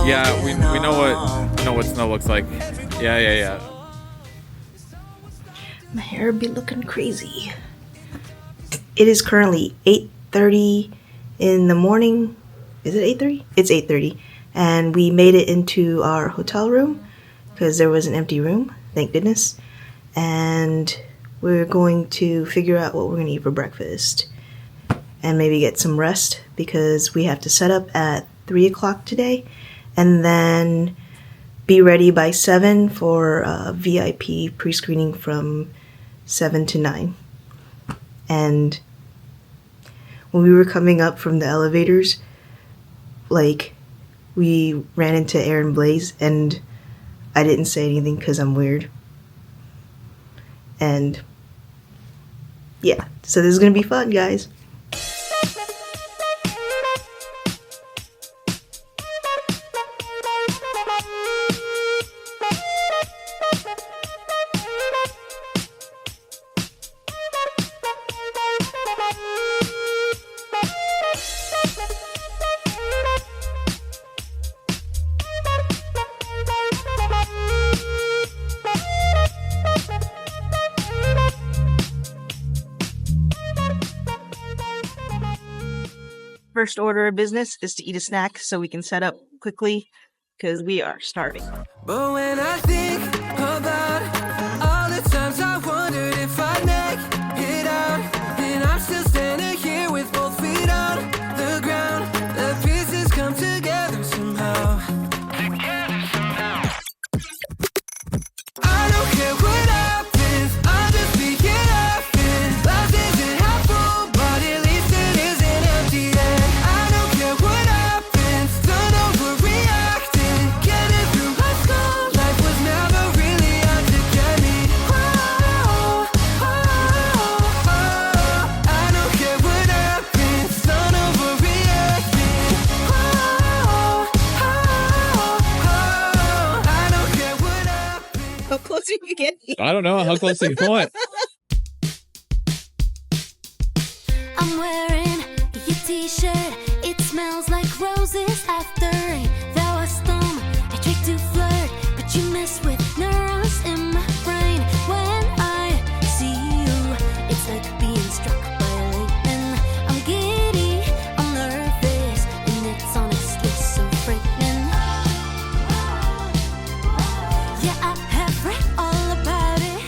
Yeah, we know what snow looks like. Yeah. My hair be looking crazy. It is currently 8:30 in the morning. Is it 8:30? It's 8:30. And we made it into our hotel room because there was an empty room, thank goodness. And we're going to figure out what we're going to eat for breakfast. And maybe get some rest because we have to set up at 3 o'clock today. And then be ready by 7 for VIP pre-screening from 7 to 9. And when we were coming up from the elevators, like, we ran into Aaron Blaze, and I didn't say anything because I'm weird. And yeah, so this is gonna be fun, guys. First order of business is to eat a snack so we can set up quickly because we are starving. But when I think about all the times I wondered if I'd make it out, and I'm still standing here with both feet on the ground. The pieces come together somehow. I don't care what happens, I'll just be it happens. Life isn't half full, but at least it isn't empty then. I don't care what happens, don't overreacting. Get it through high school, life was never really out to get me. I don't care what happens, don't overreacting. I don't care what happens. How close are you getting? I don't know how close they want. I'm wearing your t-shirt. It smells like roses after rain. There was storm. I tried to flirt, but you mess with neurons in my brain. When I see you, it's like being struck by lightning. I'm giddy, I'm nervous, and it's honestly so frightening. Yeah, I have read all about it,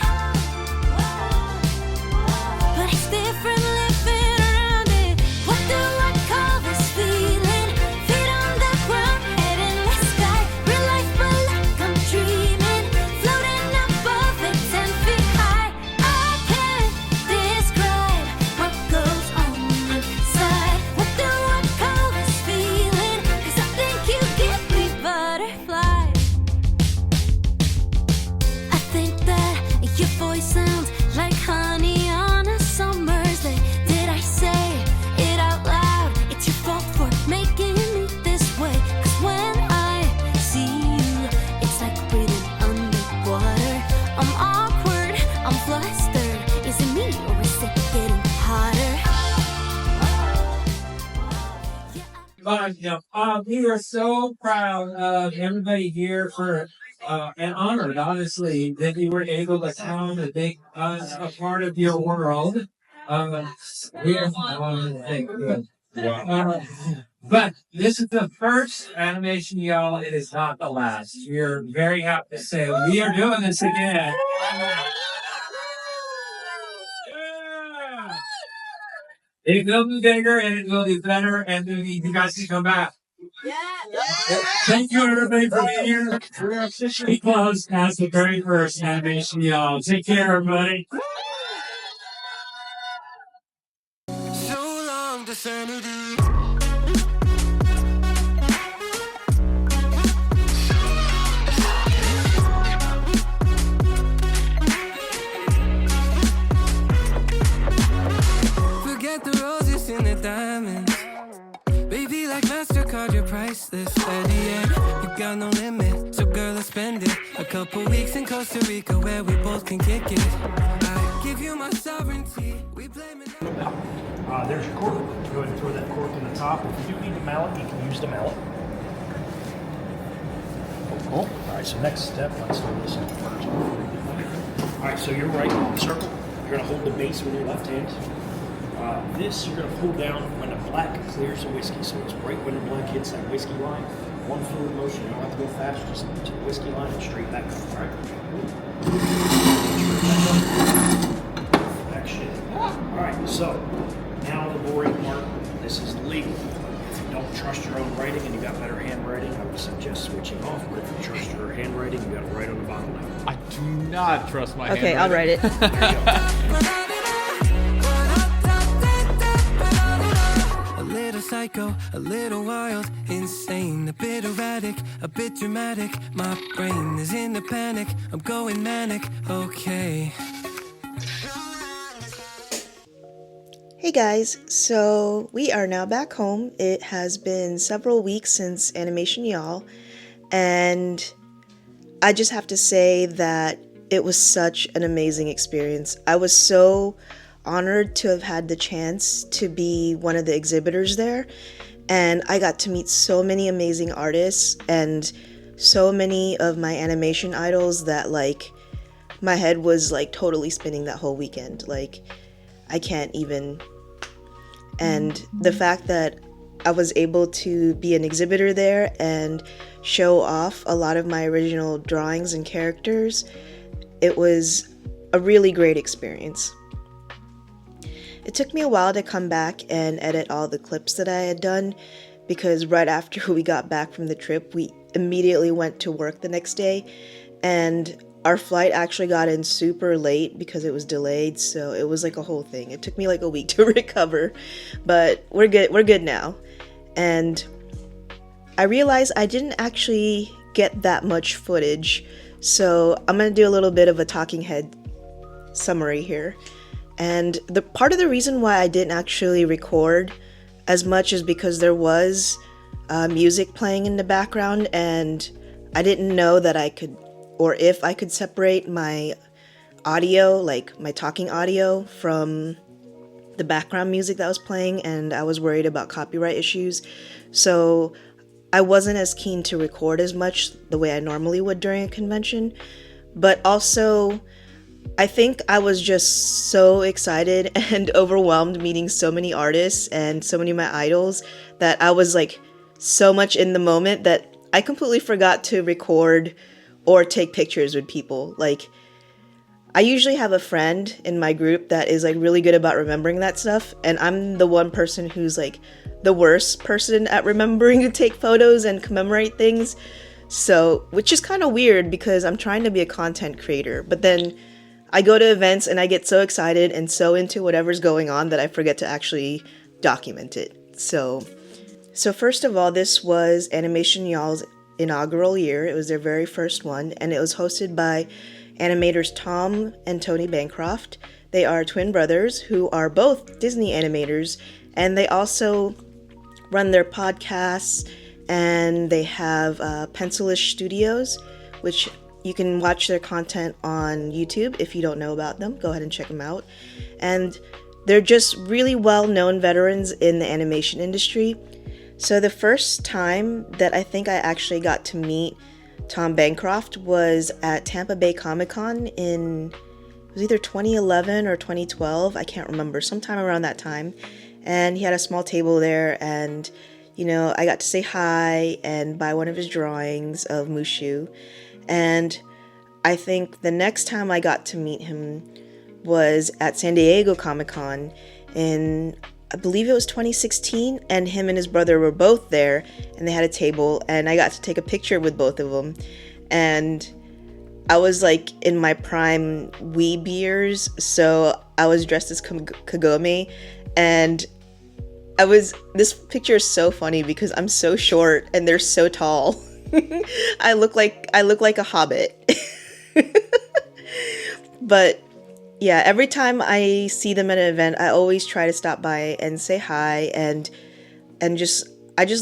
but it's different living around it. What do I call this feeling? Feet on the ground, head in the sky. Real life, but like I'm dreaming. Floating above it, 10 feet high. I can't describe what goes on inside. What do I call this feeling? 'Cause I think you give me butterflies. I think that your voice sounds like honey on a summer's day. Did I say it out loud? It's your fault for making me this way. 'Cause when I see you, it's like breathing underwater. I'm awkward, I'm flustered. Is it me or is it getting hotter? We are so proud of everybody here for and honored, honestly, that you were able to come and make us a part of your world. But this is the first animation, y'all. It is not the last. We're very happy to say we are doing this again. Yeah. It will be bigger and it will be better, and we need you guys to come back. Thank you, everybody, for being here. We're officially closed as the very first animation, y'all. Take care, everybody. So long to sanity. Forget the roses and the diamonds. Baby, like MasterCard, you're priceless. At the end, you got no limit. So girl, let's spend it. A couple weeks in Costa Rica where we both can kick it. I give you my sovereignty. We blame it. There's your cork. Go ahead and throw that cork in the top. If you do need a mallet, you can use the mallet. Cool. All right, so next step, let's do this in first. All right, so you're right on the circle. You're gonna hold the base with your left hand. This you're gonna pull down when the black clears the whiskey. So it's right when the black hits that whiskey line. One fluid motion. You don't have to go fast. Just to the whiskey line and straight back up. All right. Straight back up. Back shit. All right. So now the boring part. This is legal. If you don't trust your own writing and you got better handwriting, I would suggest switching off. But if you trust your handwriting, you got to write on the bottom now. I do not trust my Okay, I'll write it. There you go. A little psycho, a little wild, insane, a bit erratic, a bit dramatic. My brain is in a panic, I'm going manic, okay. Hey guys, so we are now back home. It has been several weeks since Animation Y'all, and I just have to say that it was such an amazing experience. I was so honored to have had the chance to be one of the exhibitors there, and I got to meet so many amazing artists and so many of my animation idols that like my head was like totally spinning that whole weekend. Like I can't even. And the fact that I was able to be an exhibitor there and show off a lot of my original drawings and characters, it was a really great experience. It took me a while to come back and edit all the clips that I had done because right after we got back from the trip, we immediately went to work the next day, and our flight actually got in super late because it was delayed, so it was like a whole thing. It took me like a week to recover, but we're good now. And I realized I didn't actually get that much footage, so I'm gonna do a little bit of a talking head summary here. And the part of the reason why I didn't actually record as much is because there was music playing in the background, and I didn't know that I could, or if I could separate my audio, like my talking audio, from the background music that was playing, and I was worried about copyright issues. So I wasn't as keen to record as much the way I normally would during a convention. But also, I think I was just so excited and overwhelmed meeting so many artists and so many of my idols that I was like so much in the moment that I completely forgot to record or take pictures with people. Like, I usually have a friend in my group that is like really good about remembering that stuff, and I'm the one person who's like the worst person at remembering to take photos and commemorate things. So, which is kind of weird because I'm trying to be a content creator, but then I go to events and I get so excited and so into whatever's going on that I forget to actually document it. So first of all, this was Animation Y'all's inaugural year. It was their very first one, and it was hosted by animators Tom and Tony Bancroft. They are twin brothers who are both Disney animators, and they also run their podcasts, and they have Pencilish Studios, which you can watch their content on YouTube. If you don't know about them, go ahead and check them out. And they're just really well-known veterans in the animation industry. So the first time that I think I actually got to meet Tom Bancroft was at Tampa Bay Comic-Con it was either 2011 or 2012, I can't remember, sometime around that time. And he had a small table there, and I got to say hi and buy one of his drawings of Mushu. And I think the next time I got to meet him was at San Diego Comic-Con in, I believe it was 2016, and him and his brother were both there, and they had a table, and I got to take a picture with both of them. And I was like in my prime weeb years, so I was dressed as Kagome, and this picture is so funny because I'm so short and they're so tall. I look like a hobbit. But yeah, every time I see them at an event, I always try to stop by and say hi, and I just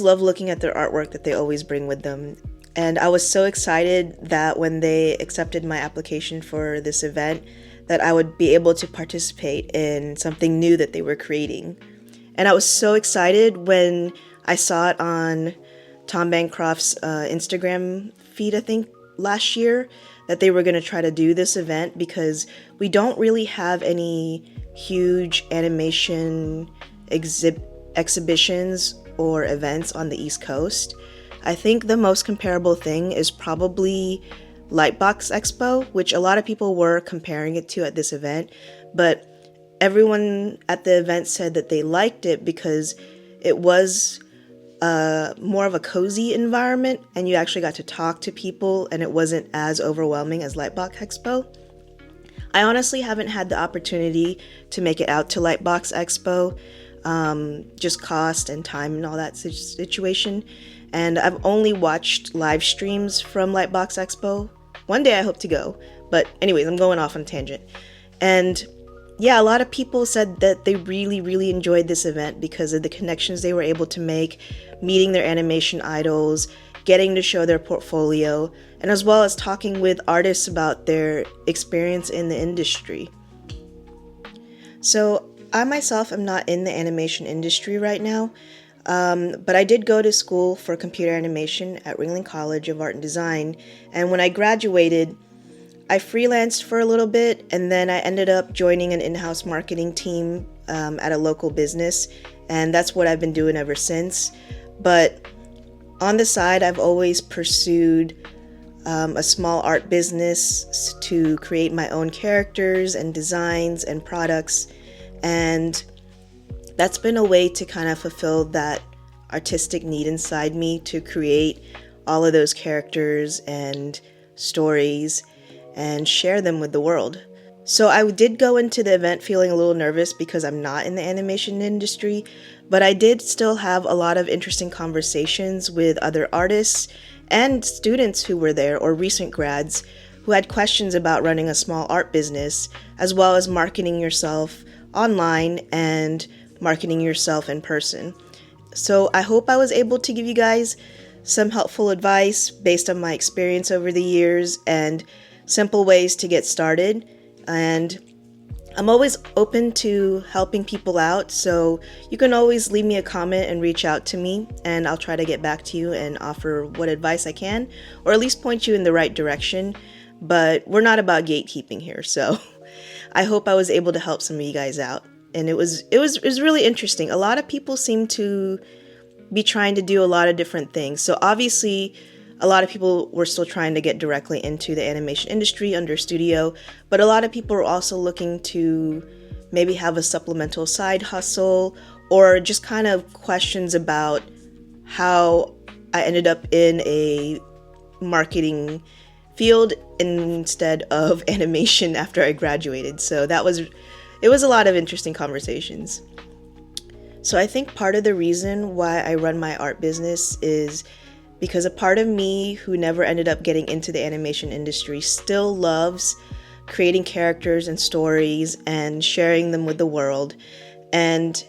love looking at their artwork that they always bring with them. And I was so excited that when they accepted my application for this event, that I would be able to participate in something new that they were creating. And I was so excited when I saw it on Tom Bancroft's Instagram feed, I think, last year that they were going to try to do this event because we don't really have any huge animation exhibitions or events on the East Coast. I think the most comparable thing is probably Lightbox Expo, which a lot of people were comparing it to at this event, but everyone at the event said that they liked it because it was more of a cozy environment and you actually got to talk to people and it wasn't as overwhelming as Lightbox Expo. I honestly haven't had the opportunity to make it out to Lightbox Expo, just cost and time and all that situation. And I've only watched live streams from Lightbox Expo. One day I hope to go. But anyways, I'm going off on a tangent. And yeah, a lot of people said that they really, really enjoyed this event because of the connections they were able to make, meeting their animation idols, getting to show their portfolio, and as well as talking with artists about their experience in the industry. So I myself am not in the animation industry right now, but I did go to school for computer animation at Ringling College of Art and Design, and when I graduated, I freelanced for a little bit, and then I ended up joining an in-house marketing team at a local business, and that's what I've been doing ever since. But on the side, I've always pursued a small art business to create my own characters and designs and products, and that's been a way to kind of fulfill that artistic need inside me to create all of those characters and stories and share them with the world. So I did go into the event feeling a little nervous because I'm not in the animation industry, but I did still have a lot of interesting conversations with other artists and students who were there or recent grads who had questions about running a small art business, as well as marketing yourself online and marketing yourself in person. So I hope I was able to give you guys some helpful advice based on my experience over the years and simple ways to get started. And I'm always open to helping people out, so you can always leave me a comment and reach out to me, and I'll try to get back to you and offer what advice I can, or at least point you in the right direction. But we're not about gatekeeping here, so I hope I was able to help some of you guys out. And it was really interesting. A lot of people seem to be trying to do a lot of different things. So obviously, a lot of people were still trying to get directly into the animation industry under studio, but a lot of people are also looking to maybe have a supplemental side hustle or just kind of questions about how I ended up in a marketing field instead of animation after I graduated. So it was a lot of interesting conversations. So I think part of the reason why I run my art business is because a part of me who never ended up getting into the animation industry still loves creating characters and stories and sharing them with the world. And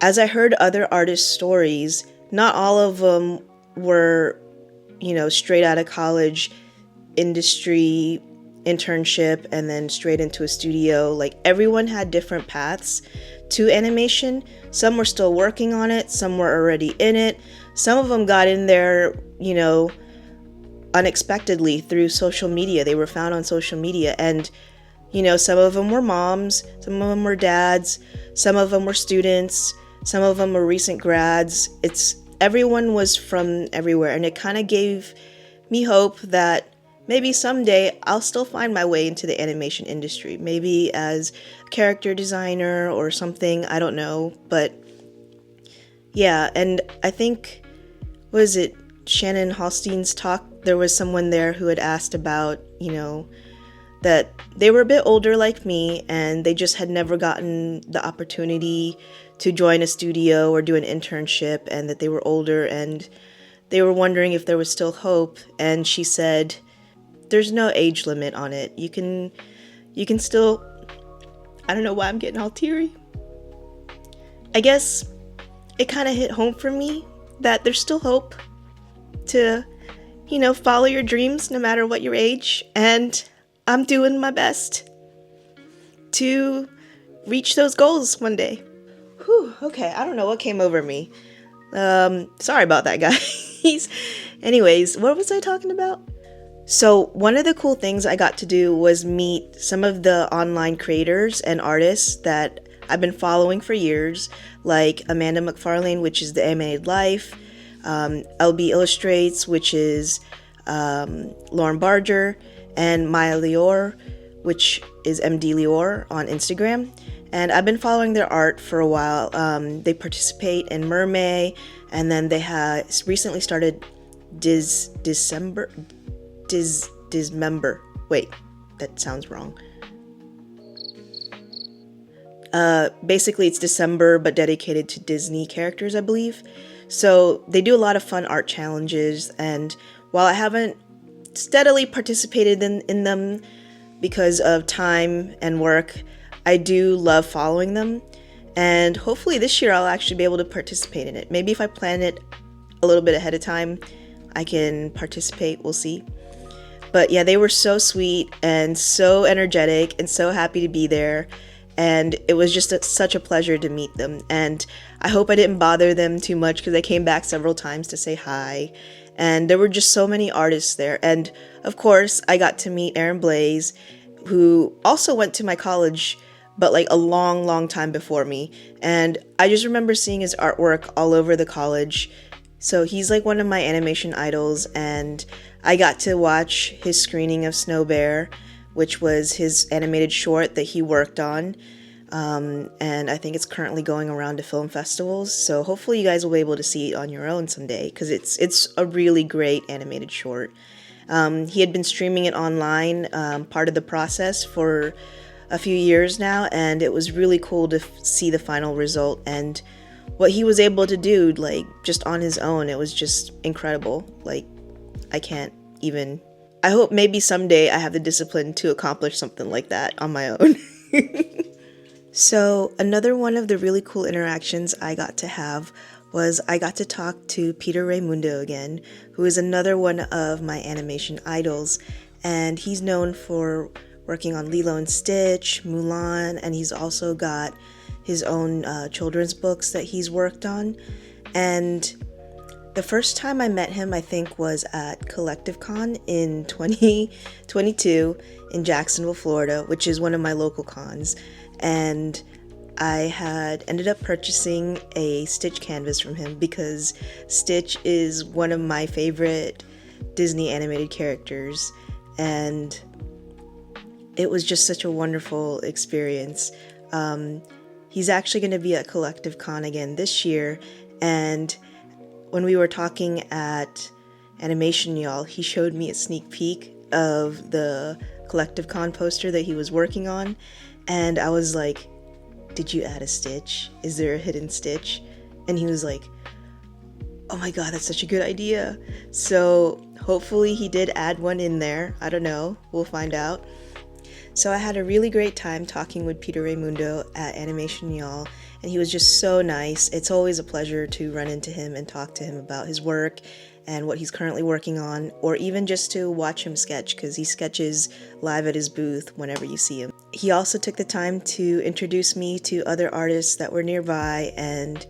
as I heard other artists' stories, not all of them were, straight out of college, industry, internship, and then straight into a studio. Like, everyone had different paths to animation. Some were still working on it, some were already in it. Some of them got in there, unexpectedly through social media. They were found on social media. And, some of them were moms, some of them were dads, some of them were students, some of them were recent grads. Everyone was from everywhere. And it kind of gave me hope that maybe someday I'll still find my way into the animation industry. Maybe as a character designer or something, I don't know. But yeah, and I think, Shannon Hallstein's talk, there was someone there who had asked about, that they were a bit older like me and they just had never gotten the opportunity to join a studio or do an internship, and that they were older and they were wondering if there was still hope. And she said, there's no age limit on it. You can still, I don't know why I'm getting all teary. I guess it kind of hit home for me that there's still hope to, follow your dreams no matter what your age. And I'm doing my best to reach those goals one day. Whew, okay, I don't know what came over me. Sorry about that, guys. Anyways, what was I talking about? So one of the cool things I got to do was meet some of the online creators and artists that I've been following for years, like Amanda McFarlane, which is The Animated Life, LB Illustrates, which is Lauren Barger, and Maya Lior, which is MD Lior on Instagram. And I've been following their art for a while. They participate in Mermay, and then they have recently started Dismember. Wait, that sounds wrong. Basically, it's December, but dedicated to Disney characters, I believe. So they do a lot of fun art challenges, and while I haven't steadily participated in them because of time and work, I do love following them. And hopefully this year I'll actually be able to participate in it. Maybe if I plan it a little bit ahead of time, I can participate. We'll see. But yeah, they were so sweet and so energetic and so happy to be there. And it was just such a pleasure to meet them. And I hope I didn't bother them too much because I came back several times to say hi. And there were just so many artists there. And of course, I got to meet Aaron Blaze, who also went to my college, but like a long, long time before me. And I just remember seeing his artwork all over the college. So he's like one of my animation idols. And I got to watch his screening of Snow Bear, which was his animated short that he worked on. And I think it's currently going around to film festivals. So hopefully you guys will be able to see it on your own someday, because it's a really great animated short. He had been streaming it online, part of the process, for a few years now, and it was really cool to see the final result and what he was able to do, like, just on his own. It was just incredible. Like, I can't even... I hope maybe someday I have the discipline to accomplish something like that on my own. So another one of the really cool interactions I got to have was I got to talk to Peter Raimundo again, who is another one of my animation idols, and he's known for working on Lilo and Stitch, Mulan, and he's also got his own children's books that he's worked on. And the first time I met him, I think, was at Collective Con in 2022 in Jacksonville, Florida, which is one of my local cons. And I had ended up purchasing a Stitch canvas from him because Stitch is one of my favorite Disney animated characters. And it was just such a wonderful experience. He's actually going to be at Collective Con again this year. And when we were talking at Animation Y'all, he showed me a sneak peek of the Collective Con poster that he was working on. And I was like, did you add a Stitch? Is there a hidden Stitch? And he was like, oh my god, that's such a good idea. So hopefully he did add one in there. I don't know. We'll find out. So I had a really great time talking with Peter Raimundo at Animation Y'all, and he was just so nice. It's always a pleasure to run into him and talk to him about his work and what he's currently working on, or even just to watch him sketch, because he sketches live at his booth whenever you see him. He also took the time to introduce me to other artists that were nearby, and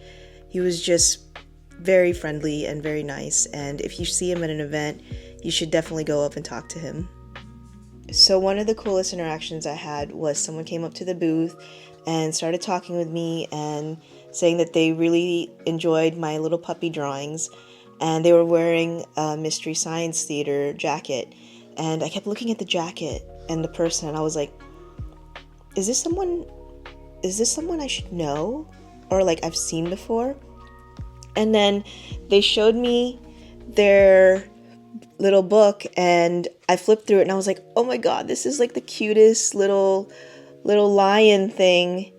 he was just very friendly and very nice. And if you see him at an event, you should definitely go up and talk to him. So one of the coolest interactions I had was someone came up to the booth and started talking with me and saying that they really enjoyed my little puppy drawings, and they were wearing a Mystery Science Theater jacket. And I kept looking at the jacket and the person, and I was like, is this someone I should know, or like I've seen before? And then they showed me their little book, and I flipped through it, and I was like, oh my god, this is like the cutest little lion thing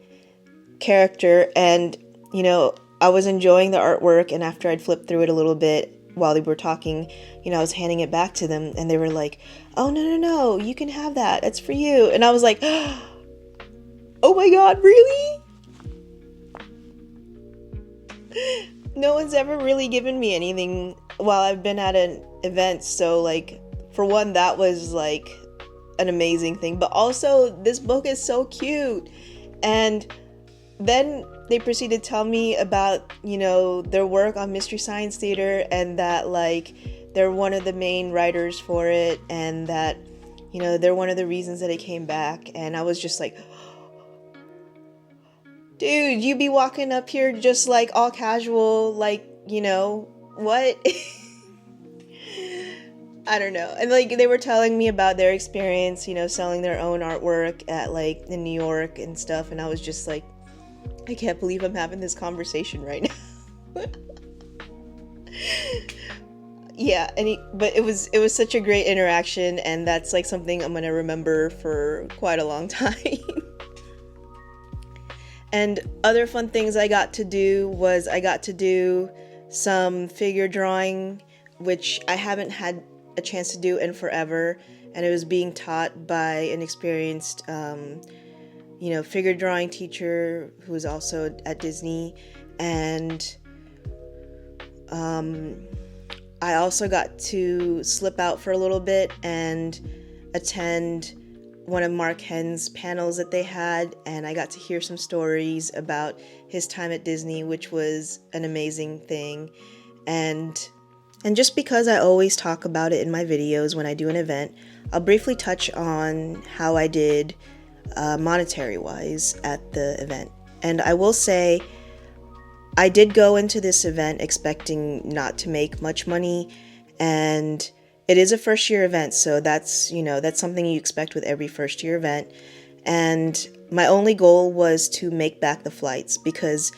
character. And you know, I was enjoying the artwork, and after I'd flipped through it a little bit while they were talking, you know, I was handing it back to them, and they were like, oh no, you can have that, it's for you. And I was like, oh my god, really? No one's ever really given me anything while I've been at an event, so like, for one, that was like an amazing thing, but also this book is so cute. And then they proceeded to tell me about, you know, their work on Mystery Science Theater, and that like they're one of the main writers for it, and that, you know, they're one of the reasons that it came back. And I was just like, dude, you be walking up here just like all casual, like, you know, what? I don't know. And like they were telling me about their experience, you know, selling their own artwork at like in New York and stuff, and I was just like, I can't believe I'm having this conversation right now. Yeah, but it was such a great interaction, and that's like something I'm gonna remember for quite a long time. And other fun things I got to do was I got to do some figure drawing, which I haven't had a chance to do in forever, and it was being taught by an experienced you know, figure drawing teacher who was also at Disney. And I also got to slip out for a little bit and attend one of Mark Hen's panels that they had, and I got to hear some stories about his time at Disney, which was an amazing thing. And just because I always talk about it in my videos when I do an event, I'll briefly touch on how I did monetary-wise at the event. And I will say, I did go into this event expecting not to make much money, and it is a first-year event, so that's, you know, that's something you expect with every first-year event. And my only goal was to make back the flights, because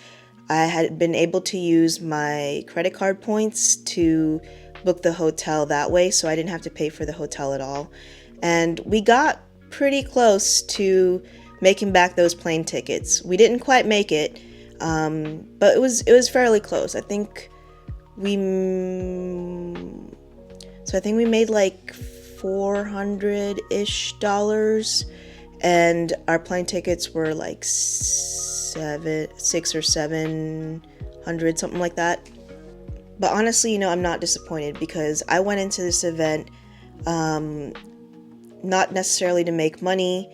I had been able to use my credit card points to book the hotel that way, so I didn't have to pay for the hotel at all. And we got pretty close to making back those plane tickets. We didn't quite make it, but it was fairly close. I think we made like $400-ish, and our plane tickets were like $600 or $700, something like that. But honestly, you know, I'm not disappointed, because I went into this event not necessarily to make money,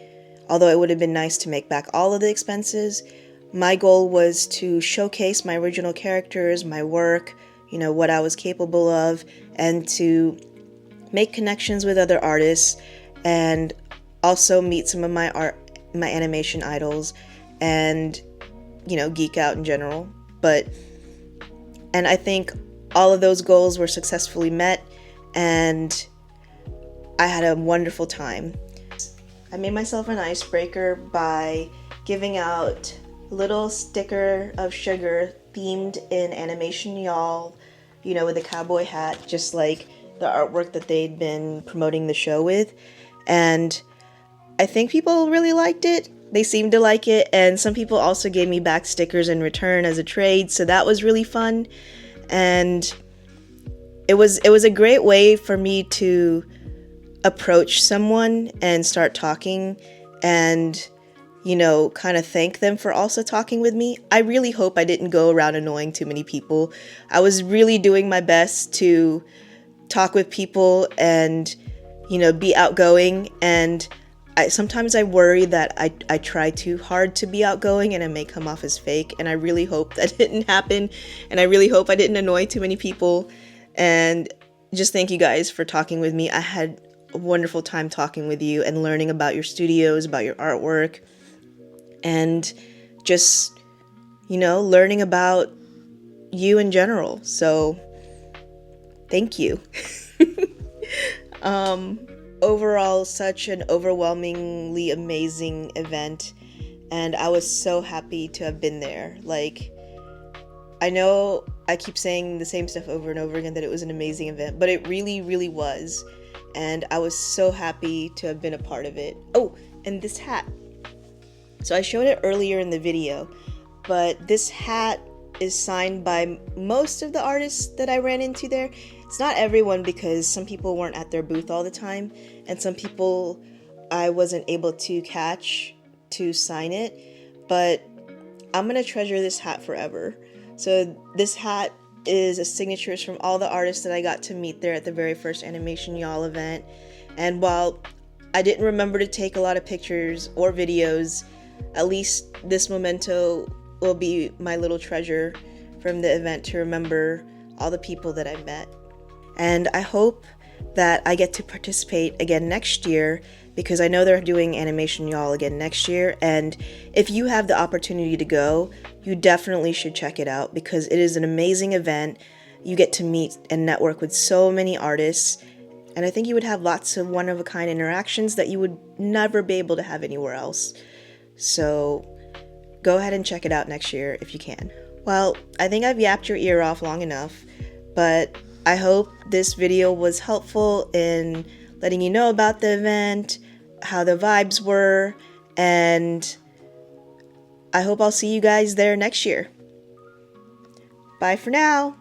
although it would have been nice to make back all of the expenses. My goal was to showcase my original characters, my work, you know, what I was capable of, and to make connections with other artists, and also meet some of my animation idols, and, you know, geek out in general. And I think all of those goals were successfully met, and I had a wonderful time. I made myself an icebreaker by giving out a little sticker of sugar themed in Animation Y'all, you know, with a cowboy hat, just like the artwork that they'd been promoting the show with. And I think people really liked it. They seemed to like it, and some people also gave me back stickers in return as a trade, so that was really fun. And it was a great way for me to approach someone and start talking, and, you know, kind of thank them for also talking with me. I really hope I didn't go around annoying too many people. I was really doing my best to talk with people and, you know, be outgoing, and sometimes I worry that I try too hard to be outgoing and I may come off as fake, and I really hope that didn't happen, and I really hope I didn't annoy too many people. And just thank you guys for talking with me. I had a wonderful time talking with you and learning about your studios, about your artwork, and just, you know, learning about you in general. So thank you. Overall, such an overwhelmingly amazing event, and I was so happy to have been there. Like, I know I keep saying the same stuff over and over again, that it was an amazing event, but it really, really was, and I was so happy to have been a part of it. Oh, and this hat. So I showed it earlier in the video, but this hat is signed by most of the artists that I ran into there. It's not everyone, because some people weren't at their booth all the time, and some people I wasn't able to catch to sign it, but I'm gonna treasure this hat forever. So this hat is a signatures from all the artists that I got to meet there at the very first Animation Y'all event. And while I didn't remember to take a lot of pictures or videos, at least this memento will be my little treasure from the event to remember all the people that I met. And I hope that I get to participate again next year, because I know they're doing Animation Y'all again next year. And if you have the opportunity to go, you definitely should check it out, because it is an amazing event. You get to meet and network with so many artists, and I think you would have lots of one-of-a-kind interactions that you would never be able to have anywhere else. So go ahead and check it out next year if you can. Well, I think I've yapped your ear off long enough, but I hope this video was helpful in letting you know about the event, how the vibes were, and I hope I'll see you guys there next year. Bye for now.